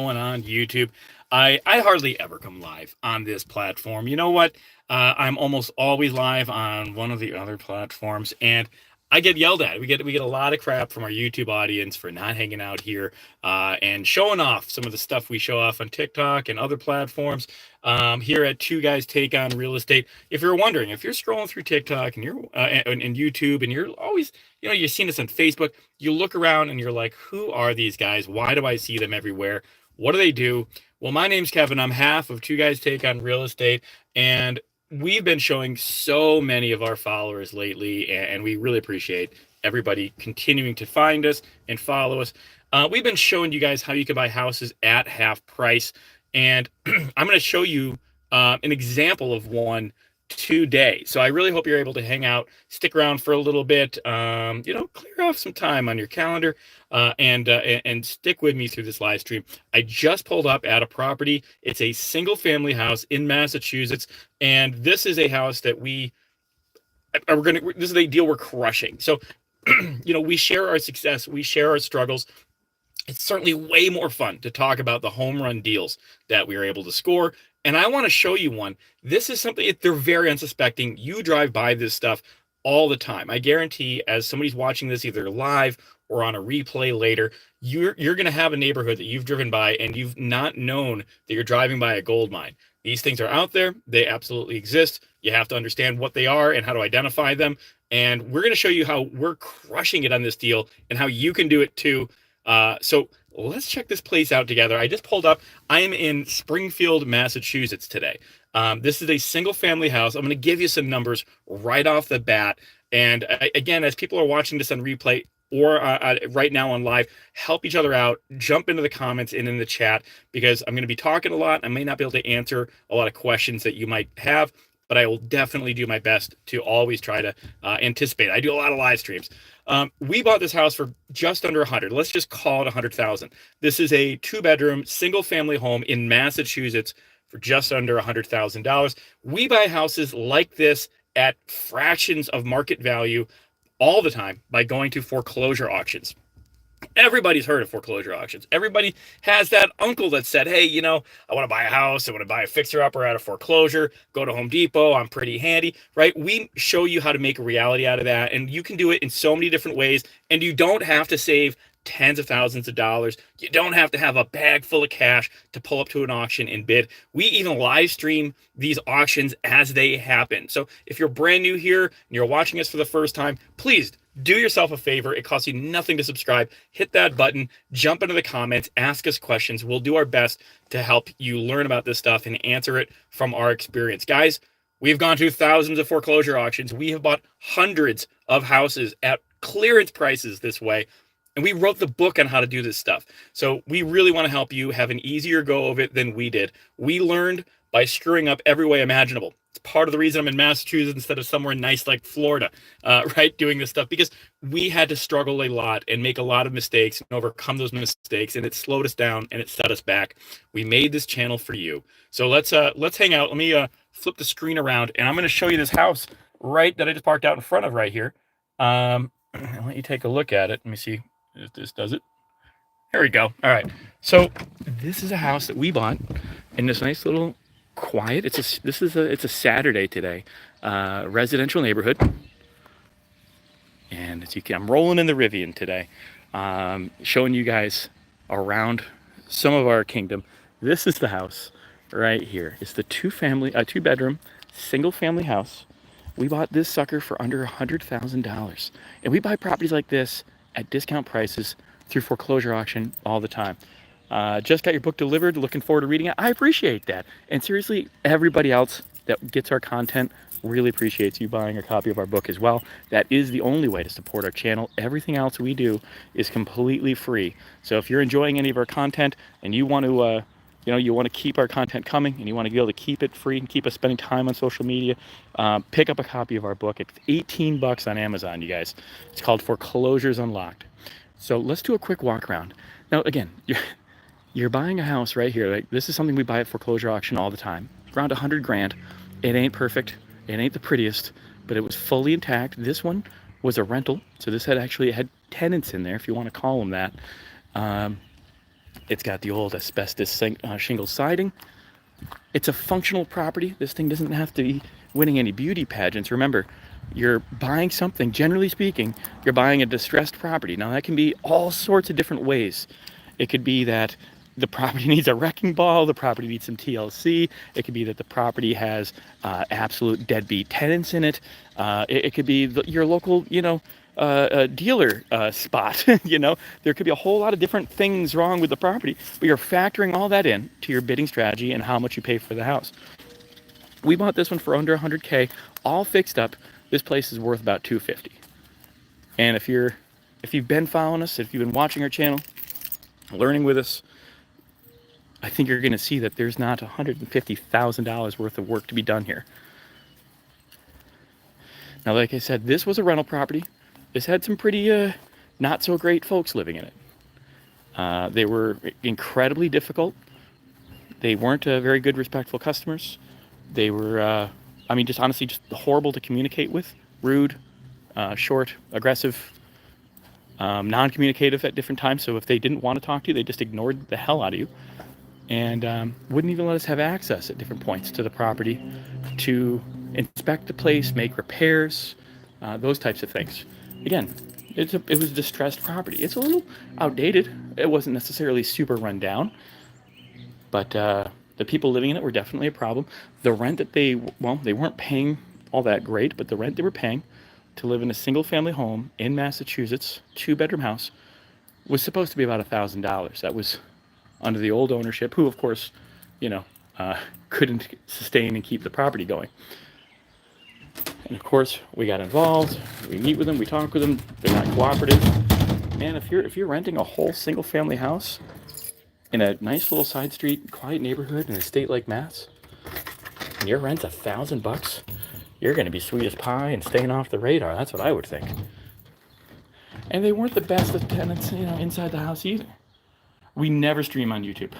on YouTube. I hardly ever come live on this platform. You know what? I'm almost always live on one of the other platforms, and I get yelled at. We get a lot of crap from our YouTube audience for not hanging out here and showing off some of the stuff we show off on TikTok and other platforms. Here at Two Guys Take on Real Estate. If you're wondering, if you're scrolling through TikTok and you're and YouTube, and you're always, you're seeing us on Facebook, you look around and you're like, who are these guys? Why do I see them everywhere? What do they do? Well, my name's Kevin. I'm half of Two Guys Take on Real Estate, and we've been showing so many of our followers lately, and we really appreciate everybody continuing to find us and follow us. We've been showing you guys how you can buy houses at half price, and I'm going to show you an example of one today. So I really hope you're able to hang out, stick around for a little bit, clear off some time on your calendar, and stick with me through this live stream. I just pulled up at a property. It's a single family house in Massachusetts, and this is a house that this is a deal we're crushing. So, we share our success, we share our struggles. It's certainly way more fun to talk about the home run deals that we were able to score. And I want to show you one. This is something, they're very unsuspecting. You drive by this stuff all the time. I guarantee, as somebody's watching this either live or on a replay later, you're going to have a neighborhood that you've driven by and you've not known that you're driving by a gold mine. These things are out there. They absolutely exist. You have to understand what they are and how to identify them. And we're going to show you how we're crushing it on this deal and how you can do it too. So let's check this place out together. I just pulled up. I am in Springfield, Massachusetts today. This is a single family house. I'm going to give you some numbers right off the bat. And again, as people are watching this on replay or right now on live, help each other out. Jump into the comments and in the chat, because I'm going to be talking a lot. I may not be able to answer a lot of questions that you might have, but I will definitely do my best to always try to anticipate. I do a lot of live streams. We bought this house for just under 100. Let's just call it 100,000. This is a 2-bedroom single family home in Massachusetts for just under $100,000. We buy houses like this at fractions of market value all the time by going to foreclosure auctions. Everybody's heard of foreclosure auctions. Everybody has that uncle that said, hey, I want to buy a house. I want to buy a fixer-upper at a foreclosure. Go to Home Depot. I'm pretty handy, right? We show you how to make a reality out of that, and you can do it in so many different ways, and you don't have to save tens of thousands of dollars. You don't have to have a bag full of cash to pull up to an auction and bid. We even live stream these auctions as they happen. So if you're brand new here and you're watching us for the first time, please do yourself a favor. It costs you nothing to subscribe. Hit that button, jump into the comments, ask us questions. We'll do our best to help you learn about this stuff and answer it from our experience. Guys, we've gone to thousands of foreclosure auctions. We have bought hundreds of houses at clearance prices this way. And we wrote the book on how to do this stuff. So we really want to help you have an easier go of it than we did. We learned by screwing up every way imaginable. It's part of the reason I'm in Massachusetts instead of somewhere nice like Florida, right, doing this stuff, because we had to struggle a lot and make a lot of mistakes and overcome those mistakes, and it slowed us down and it set us back. We made this channel for you. So let's hang out. Let me flip the screen around, and I'm going to show you this house right that I just parked out in front of right here. I'll let you take a look at it. Let me see if this does it. There we go. All right. So this is a house that we bought in this nice little quiet. It's a Saturday today, residential neighborhood. And as you can, I'm rolling in the Rivian today, showing you guys around some of our kingdom. This is the house right here. It's the two-bedroom, single-family house. We bought this sucker for under $100,000, and we buy properties like this at discount prices through foreclosure auction all the time. Just got your book delivered. Looking forward to reading it. I appreciate that. And seriously, everybody else that gets our content really appreciates you buying a copy of our book as well. That is the only way to support our channel. Everything else we do is completely free. So if you're enjoying any of our content and you want to, you want to keep our content coming and you want to be able to keep it free and keep us spending time on social media, pick up a copy of our book. It's $18 on Amazon, you guys. It's called Foreclosures Unlocked. So let's do a quick walk around. Now, again, you're buying a house right here. Like, this is something we buy at foreclosure auction all the time. Around 100 grand. It ain't perfect. It ain't the prettiest, but it was fully intact. This one was a rental, so this had tenants in there, if you want to call them that. It's got the old asbestos shingle siding. It's a functional property. This thing doesn't have to be winning any beauty pageants. Remember, you're buying something, generally speaking, you're buying a distressed property. Now, that can be all sorts of different ways. It could be that the property needs a wrecking ball, the property needs some TLC. It could be that the property has absolute deadbeat tenants in it. It could be your local, dealer spot. There could be a whole lot of different things wrong with the property, but you're factoring all that in to your bidding strategy and how much you pay for the house. We bought this one for under 100K, all fixed up. This place is worth about 250. And if you've been following us, if you've been watching our channel, learning with us, I think you're going to see that there's not $150,000 worth of work to be done here. Now, like I said, this was a rental property. This had some pretty not so great folks living in it. They were incredibly difficult. They weren't very good, respectful customers. They were, just honestly, just horrible to communicate with. Rude, short, aggressive, non-communicative at different times. So if they didn't want to talk to you, they just ignored the hell out of you. And wouldn't even let us have access at different points to the property to inspect the place, make repairs, those types of things. Again, it was a distressed property. It's a little outdated. It wasn't necessarily super run down, but the people living in it were definitely a problem. The rent that they weren't paying all that great, but the rent they were paying to live in a single-family home in Massachusetts, 2-bedroom house, was supposed to be about $1,000. That was under the old ownership, who, of course, couldn't sustain and keep the property going. And of course, we got involved. We meet with them, we talk with them. They're not cooperative. Man, if you're renting a whole single-family house in a nice little side street, quiet neighborhood in a state like Mass, and your rent's $1,000, you're going to be sweet as pie and staying off the radar. That's what I would think. And they weren't the best of tenants, inside the house either. We never stream on YouTube.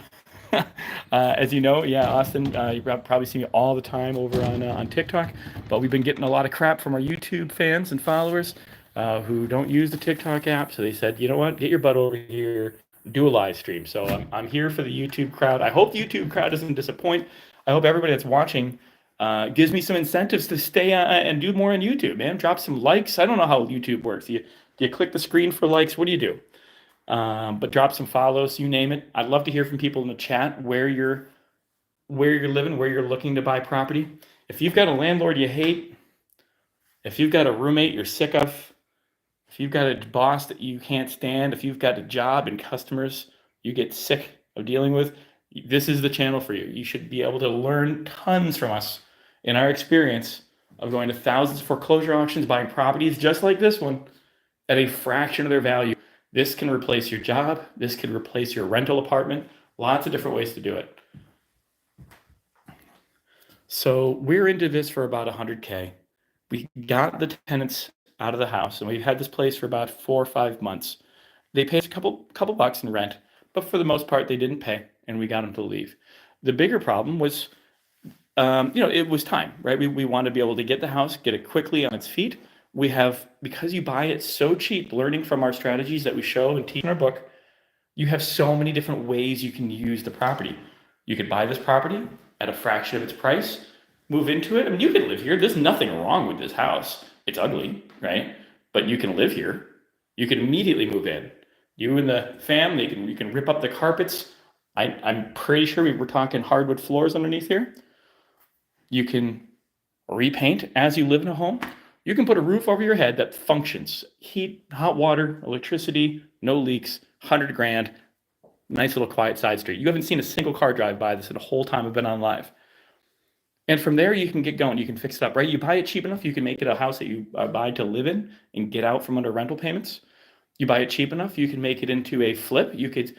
As you know, Austin, you probably see me all the time over on TikTok, but we've been getting a lot of crap from our YouTube fans and followers who don't use the TikTok app. So they said, you know what, get your butt over here, do a live stream. So I'm here for the YouTube crowd. I hope the YouTube crowd doesn't disappoint. I hope everybody that's watching gives me some incentives to stay and do more on YouTube, man. Drop some likes. I don't know how YouTube works. Do you click the screen for likes? What do you do? But drop some follows, you name it. I'd love to hear from people in the chat where you're living, where you're looking to buy property. If you've got a landlord you hate, if you've got a roommate you're sick of, if you've got a boss that you can't stand, if you've got a job and customers you get sick of dealing with, this is the channel for you. You should be able to learn tons from us in our experience of going to thousands of foreclosure auctions, buying properties just like this one at a fraction of their value. This can replace your job. This could replace your rental apartment. Lots of different ways to do it. So we're into this for about 100K. We got the tenants out of the house, and we've had this place for about 4 or 5 months. They paid a couple bucks in rent, but for the most part, they didn't pay, and we got them to leave. The bigger problem was, it was time, right? We wanted to be able to get the house, get it quickly on its feet. We have, because you buy it so cheap, learning from our strategies that we show and teach in our book, you have so many different ways you can use the property. You could buy this property at a fraction of its price, move into it. I mean, you can live here. There's nothing wrong with this house. It's ugly, right? But you can live here. You can immediately move in. You and the family, you can rip up the carpets. I'm pretty sure we were talking hardwood floors underneath here. You can repaint as you live in a home. You can put a roof over your head that functions. Heat, hot water, electricity, no leaks, 100 grand, nice little quiet side street. You haven't seen a single car drive by this in the whole time I've been on live. And from there, you can get going. You can fix it up, right? You buy it cheap enough, you can make it a house that you buy to live in and get out from under rental payments. You buy it cheap enough, you can make it into a flip. You could,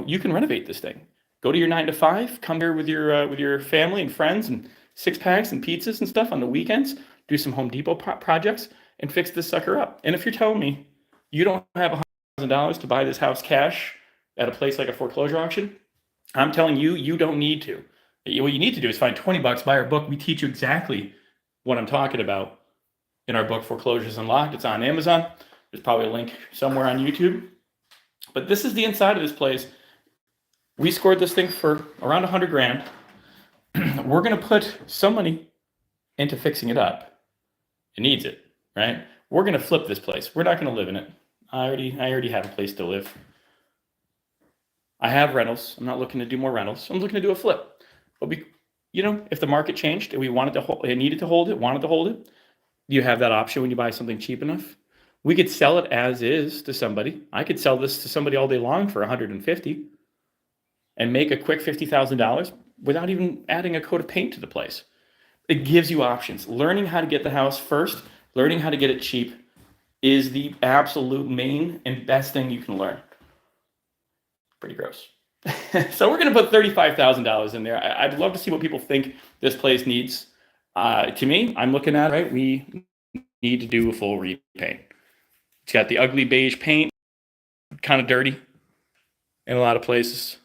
you can renovate this thing. Go to your 9 to 5, come here with your family and friends and 6-packs and pizzas and stuff on the weekends. Do some Home Depot projects and fix this sucker up. And if you're telling me you don't have $100,000 to buy this house cash at a place like a foreclosure auction, I'm telling you, you don't need to. What you need to do is find 20 bucks, buy our book. We teach you exactly what I'm talking about in our book, Foreclosures Unlocked. It's on Amazon. There's probably a link somewhere on YouTube. But this is the inside of this place. We scored this thing for around 100 grand. We're going to put some money into fixing it up. It needs it, right? We're going to flip this place. We're not going to live in it. I already have a place to live. I have rentals. I'm not looking to do more rentals. I'm looking to do a flip. But if the market changed and we wanted to hold, it needed to hold it, wanted to hold it, you have that option when you buy something cheap enough. We could sell it as is to somebody. I could sell this to somebody all day long for 150 and make a quick $50,000 without even adding a coat of paint to the place. It gives you options. Learning how to get the house first, learning how to get it cheap is the absolute main and best thing you can learn. Pretty gross. So we're going to put $35,000 in there. I'd love to see what people think this place needs. To me, I'm looking at it, right? We need to do a full repaint. It's got the ugly beige paint, kind of dirty in a lot of places.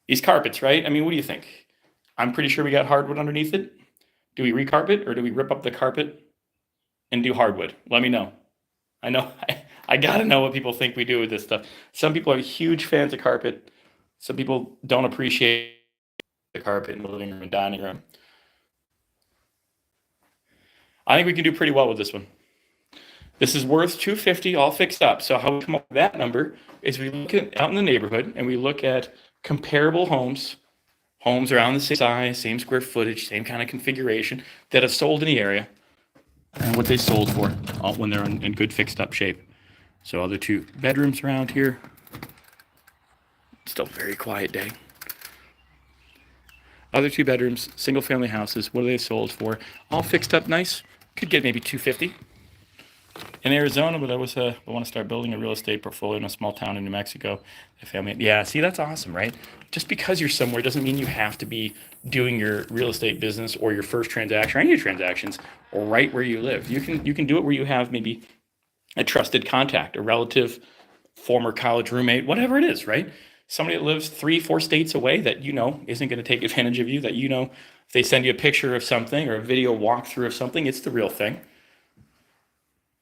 These carpets, right? I mean, what do you think? I'm pretty sure we got hardwood underneath it. Do we recarpet or do we rip up the carpet and do hardwood? Let me know. I know I gotta know what people think we do with this stuff. Some people are huge fans of carpet. Some people don't appreciate the carpet in the living room and dining room. I think we can do pretty well with this one. This is worth $250 all fixed up. So how we come up with that number is we look out in the neighborhood and we look at comparable homes around the same size, same square footage, same kind of configuration that have sold in the area and what they sold for when they're in good fixed up shape. So other 2 bedrooms around here. Still a very quiet day. Other 2 bedrooms, single family houses, what are they sold for? All fixed up nice. Could get maybe $250. In Arizona, but I want to start building a real estate portfolio in a small town in New Mexico. Yeah, see, that's awesome, right? Just because you're somewhere doesn't mean you have to be doing your real estate business or your first transaction or any of your transactions right where you live. You can do it where you have maybe a trusted contact, a relative, former college roommate, whatever it is, right? Somebody that lives 3-4 states away that isn't going to take advantage of you, that if they send you a picture of something or a video walkthrough of something, it's the real thing.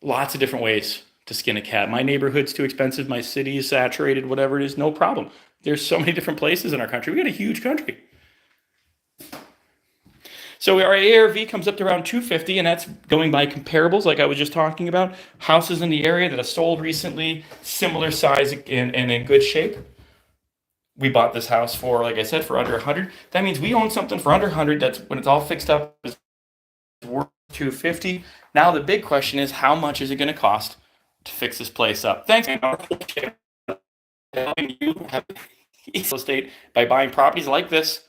Lots of different ways to skin a cat. My neighborhood's too expensive. My city is saturated, whatever it is, no problem. There's so many different places in our country. We got a huge country. So our ARV comes up to around $250, and that's going by comparables like I was just talking about. Houses in the area that have sold recently, similar size and in good shape. We bought this house for, like I said, for under 100. That means we own something for under 100. That's when it's all fixed up, is worth $250. Now the big question is, how much is it going to cost to fix this place up? Thanks for helping you have real estate by buying properties like this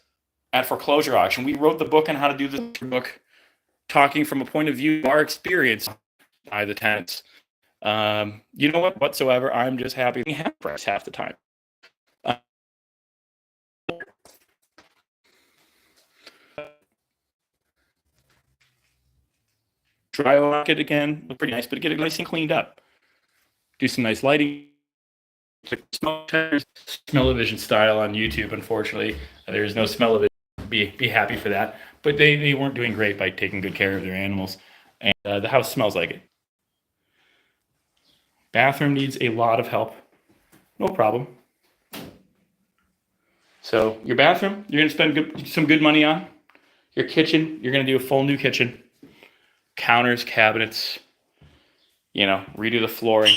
at foreclosure auction. We wrote the book on how to do this book, talking from a point of view of our experience by the tenants. You know what? Whatsoever, I'm just happy we have price half the time. Dry lock it again, look pretty nice, but get it nice and cleaned up. Do some nice lighting. Smell-o-vision style on YouTube, unfortunately. There is no smell-o-vision. Be happy for that. But they weren't doing great by taking good care of their animals. And the house smells like it. Bathroom needs a lot of help. No problem. So your bathroom, you're going to spend some good money on. Your kitchen, you're going to do a full new kitchen. Counters, cabinets, redo the flooring.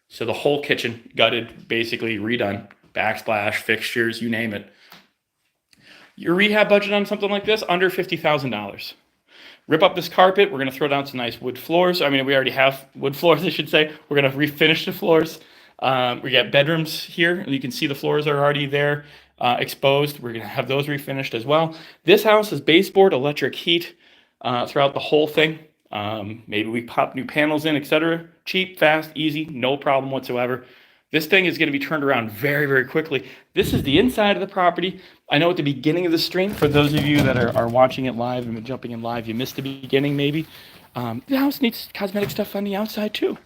So the whole kitchen gutted, basically redone, backsplash, fixtures, you name it. Your rehab budget on something like this, under $50,000. Rip up this carpet. We're going to throw down some nice wood floors. I mean, we already have wood floors, I should say. We're going to refinish the floors. We got bedrooms here, and you can see the floors are already there, exposed. We're going to have those refinished as well. This house is baseboard, electric heat throughout the whole thing. Maybe we pop new panels in, etc. Cheap, fast, easy, no problem whatsoever. This thing is going to be turned around very, very quickly. This is the inside of the property. I know at the beginning of the stream, for those of you that are watching it live and jumping in live, you missed the beginning maybe. The house needs cosmetic stuff on the outside too.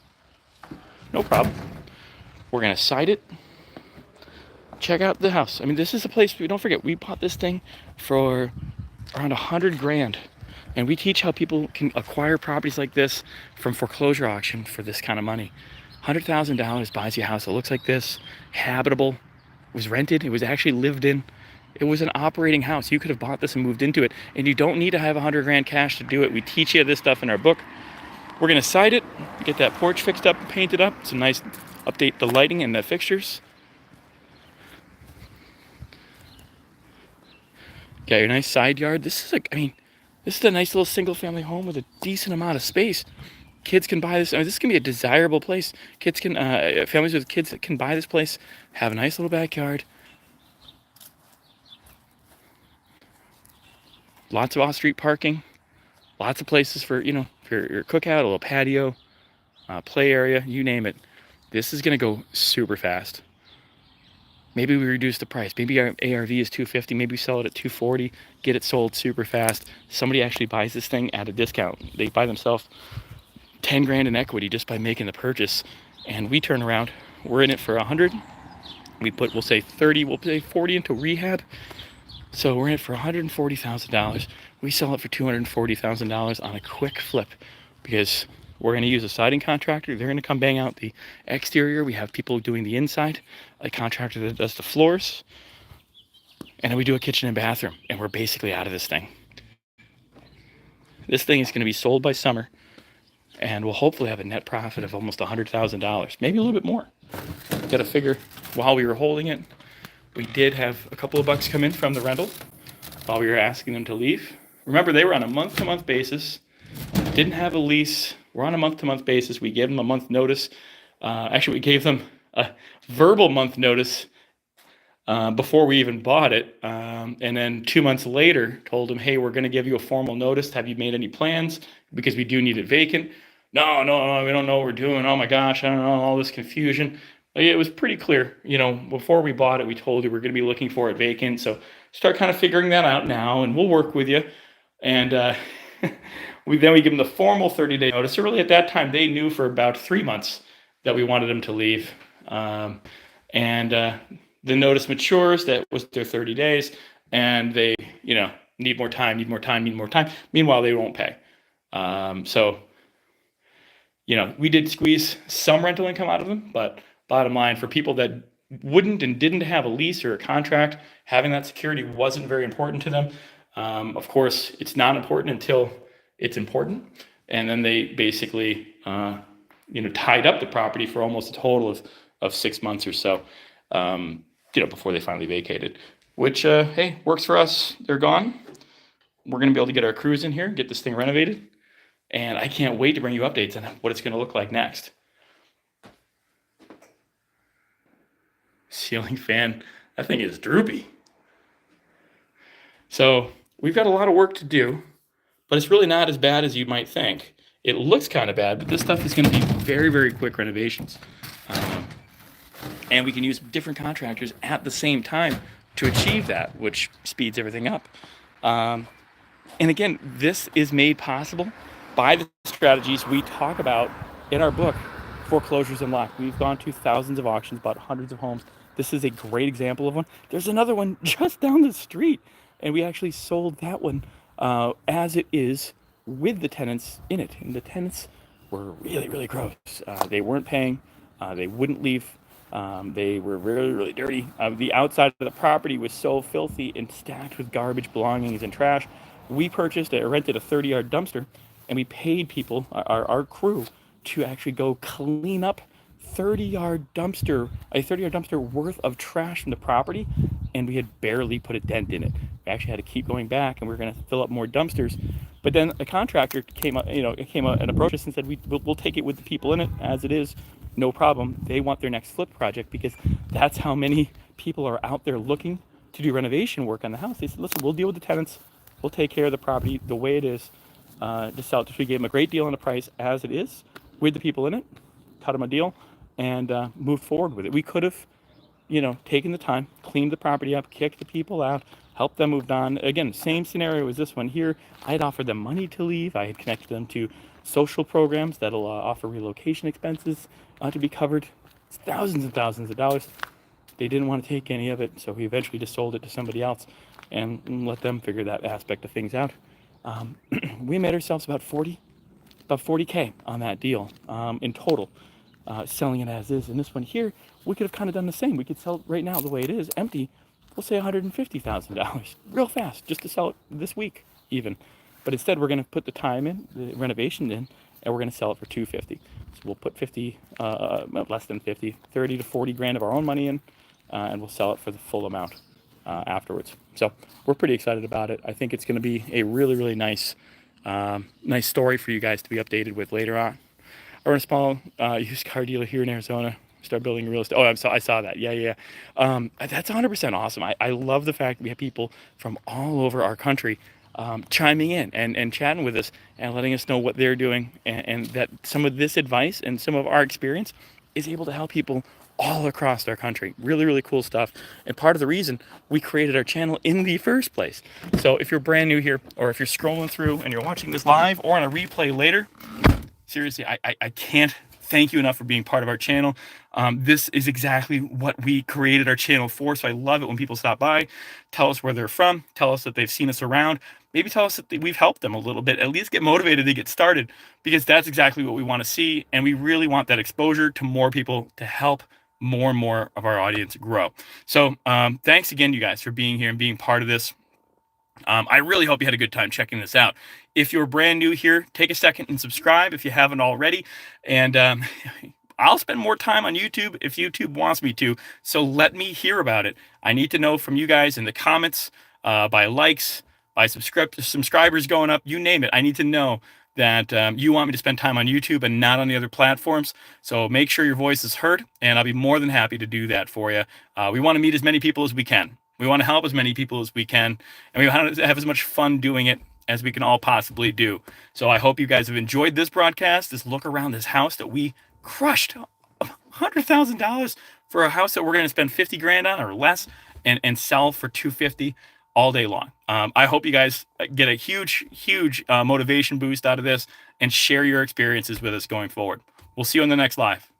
No problem. We're going to side it. Check out the house. I mean, this is a place, don't forget, we bought this thing for around 100 grand. And we teach how people can acquire properties like this from foreclosure auction for this kind of money. $100,000 buys you a house that looks like this, habitable, was rented. It was actually lived in. It was an operating house. You could have bought this and moved into it, and you don't need to have $100,000 cash to do it. We teach you this stuff in our book. We're gonna side it, get that porch fixed up and painted up. It's a nice, update the lighting and the fixtures. Got your nice side yard. This is this is a nice little single family home with a decent amount of space. Kids can buy this. I mean, this can be a desirable place. Kids can, families with kids that can buy this place, have a nice little backyard. Lots of off-street parking. Lots of places for, for your cookout, a little patio, play area, you name it. This is gonna go super fast. Maybe we reduce the price. Maybe our ARV is $250. Maybe we sell it at $240. Get it sold super fast. Somebody actually buys this thing at a discount. They buy themselves $10,000 in equity just by making the purchase, and we turn around. We're in it for $100. We'll say 30. We'll pay 40 into rehab. So we're in it for $140,000. We sell it for $240,000 on a quick flip, because we're going to use a siding contractor. They're going to come bang out the exterior. We have people doing the inside, a contractor that does the floors, and then we do a kitchen and bathroom, and we're basically out of this thing. This thing is going to be sold by summer, and we'll hopefully have a net profit of almost $100,000, maybe a little bit more. Got to figure, while we were holding it, we did have a couple of bucks come in from the rental while we were asking them to leave. Remember, they were on a month-to-month basis, didn't have a lease. We're on a month-to-month basis. We gave them a month notice. Actually, we gave them a verbal month notice before we even bought it. And then 2 months later, told them, hey, we're going to give you a formal notice. Have you made any plans? Because we do need it vacant. No, we don't know what we're doing. Oh my gosh, I don't know, all this confusion. But it was pretty clear, before we bought it, we told you we're going to be looking for it vacant. So start kind of figuring that out now, and we'll work with you. And we give them the formal 30-day notice. So really at that time, they knew for about 3 months that we wanted them to leave. The notice matures, that was their 30 days, and they, need more time. Meanwhile, they won't pay. We did squeeze some rental income out of them, but bottom line, for people that wouldn't and didn't have a lease or a contract, having that security wasn't very important to them. Of course, it's not important until it's important. And then they basically, tied up the property for almost a total of 6 months or so, before they finally vacated, which, hey, works for us. They're gone. We're going to be able to get our crews in here, get this thing renovated. And I can't wait to bring you updates on what it's going to look like next. Ceiling fan, that thing is droopy. So we've got a lot of work to do, but it's really not as bad as you might think. It looks kind of bad, but this stuff is going to be very, very quick renovations. And we can use different contractors at the same time to achieve that, which speeds everything up. And again, this is made possible by the strategies we talk about in our book, Foreclosures Unlocked. We've gone to thousands of auctions, bought hundreds of homes. This is a great example of one. There's another one just down the street, and we actually sold that one as it is, with the tenants in it. And the tenants were really, really gross. They weren't paying. They wouldn't leave. They were really, really dirty. The outside of the property was so filthy and stacked with garbage, belongings, and trash. We rented a 30-yard dumpster, and we paid people, our crew, to actually go clean up a 30-yard dumpster worth of trash from the property, and we had barely put a dent in it. We actually had to keep going back, and we were going to fill up more dumpsters. But then a contractor came up and approached us and said, we'll take it with the people in it as it is, no problem. They want their next flip project, because that's how many people are out there looking to do renovation work on the house. They said, listen, we'll deal with the tenants. We'll take care of the property the way it is. To sell it. We gave them a great deal on the price as it is, with the people in it, cut them a deal, and moved forward with it. We could have, taken the time, cleaned the property up, kicked the people out, helped them move on. Again, same scenario as this one here. I had offered them money to leave. I had connected them to social programs that'll offer relocation expenses to be covered. It's thousands and thousands of dollars. They didn't want to take any of it, so we eventually just sold it to somebody else and let them figure that aspect of things out. We made ourselves about 40K on that deal in total, selling it as is. And this one here, we could have kind of done the same. We could sell it right now the way it is, empty. We'll say $150,000 real fast just to sell it this week even. But instead, we're going to put the time in, the renovation in, and we're going to sell it for $250. So we'll put 50, less than 50, 30 to 40 grand of our own money in, and we'll sell it for the full amount afterwards. So we're pretty excited about it. I think it's going to be a really, really nice story for you guys to be updated with later on. I run a small used car dealer here in Arizona. Start building real estate. Oh, I saw that. Yeah. That's 100% awesome. I love the fact that we have people from all over our country chiming in and chatting with us and letting us know what they're doing, and that some of this advice and some of our experience is able to help people all across our country. Really, really cool stuff. And part of the reason we created our channel in the first place. So if you're brand new here, or if you're scrolling through and you're watching this live or on a replay later, seriously, I can't thank you enough for being part of our channel. This is exactly what we created our channel for. So I love it when people stop by, tell us where they're from, tell us that they've seen us around, maybe tell us that we've helped them a little bit, at least get motivated to get started, because that's exactly what we want to see. And we really want that exposure to more people to help more and more of our audience grow. So thanks again, you guys, for being here and being part of this. I really hope you had a good time checking this out. If you're brand new here, take a second and subscribe if you haven't already. And I'll spend more time on YouTube if YouTube wants me to. So let me hear about it. I need to know from you guys in the comments, by likes, by subscribers going up, you name it. I need to know that you want me to spend time on YouTube and not on the other platforms. So make sure your voice is heard, and I'll be more than happy to do that for you. We want to meet as many people as we can. We want to help as many people as we can, and we want to have as much fun doing it as we can all possibly do. So I hope you guys have enjoyed this broadcast, this look around this house that we crushed $100,000 for a house that we're going to spend 50 grand on or less, and sell for 250 all day long. I hope you guys get a huge motivation boost out of this and share your experiences with us going forward. We'll see you on the next live.